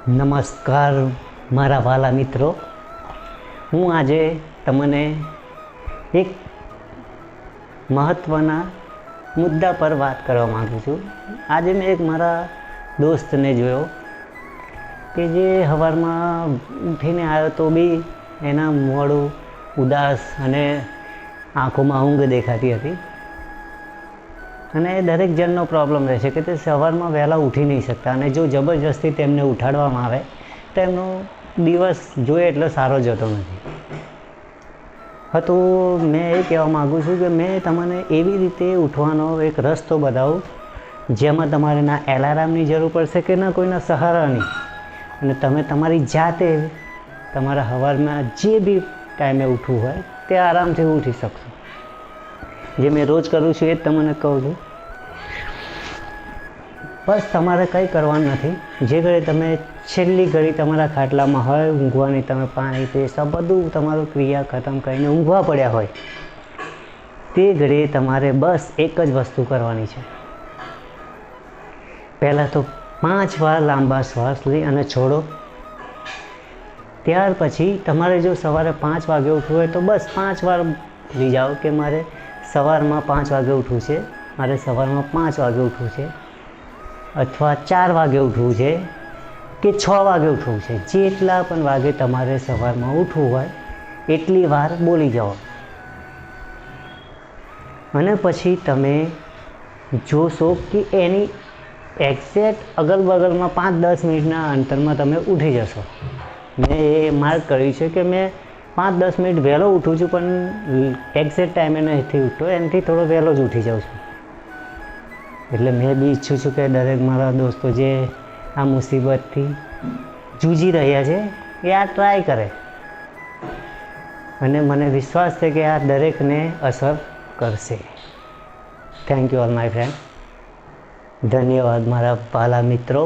નમસ્કાર મારા વાલા મિત્રો, હું આજે તમને એક મહત્ત્વના મુદ્દા પર વાત કરવા માગું છું. આજે મેં એક મારા દોસ્તને જોયો કે જે સવારમાં ઉઠીને આવ્યો તો બી એના મોઢું ઉદાસ અને આંખોમાં ઊંઘ દેખાતી હતી. અને દરેક જણનો પ્રોબ્લેમ રહે છે કે તે સવારમાં વહેલા ઉઠી નહીં શકતા, અને જો જબરજસ્તી તેમને ઉઠાડવામાં આવે તો એમનો દિવસ જોઈએ એટલો સારો જતો નથી. હા, તો મેં એ કહેવા માગું છું કે મેં તમને એવી રીતે ઉઠવાનો એક રસ્તો બતાવું જેમાં તમારે ના એલાર્મની જરૂર પડશે કે ના કોઈના સહારાની, અને તમે તમારી જાતે તમારા સવારમાં જે બી ટાઈમે ઉઠવું હોય તે આરામથી ઉઠી શકશો. જે મેં રોજ કરું છું એ જ તમને કહું છું. બસ તમારે કંઈ કરવાનું નથી. જે ઘડી તમે છેલ્લી ઘડી તમારા ખાટલામાં હોય ઊંઘવાની, તમે પાણી પેશાબ બધું તમારું ક્રિયા ખતમ કરીને ઊંઘવા પડ્યા હોય તે ઘડીએ તમારે બસ એક જ વસ્તુ કરવાની છે. પહેલાં તો 5 વાર લાંબા શ્વાસ લઈ અને છોડો. ત્યાર પછી તમારે જો સવારે 5 વાગે ઉઠવું હોય તો બસ 5 વાર ભૂલી જાઓ કે મારે સવારમાં 5 વાગે ઉઠવું છે, મારે સવારમાં 5 વાગે ઉઠવું છે, અથવા 4 વાગે ઉઠવું છે કે 6 વાગે ઉઠવું છે. જેટલા પણ વાગે તમારે સવારમાં ઉઠવું હોય એટલી વાર બોલી જાઓ. અને પછી તમે જોશો કે એની એક્ઝેક્ટ અગલ બગલમાં 5-10 મિનિટના અંતરમાં તમે ઉઠી જશો. મેં એ માર્ક કર્યું છે કે મેં 5-10 મિનિટ વહેલો ઉઠું છું, પણ એક્ઝેક્ટ ટાઈમે નથી ઉઠતો, એનાથી થોડો વહેલો જ ઉઠી જાઉં છું. એટલે મેં બી ઈચ્છું છું કે દરેક મારા દોસ્તો જે આ મુસીબતથી જૂજી રહ્યા છે એ આ ટ્રાય કરે, અને મને વિશ્વાસ છે કે આ દરેકને અસર કરશે. Thank you all my friend. ધન્યવાદ મારા વાલા મિત્રો.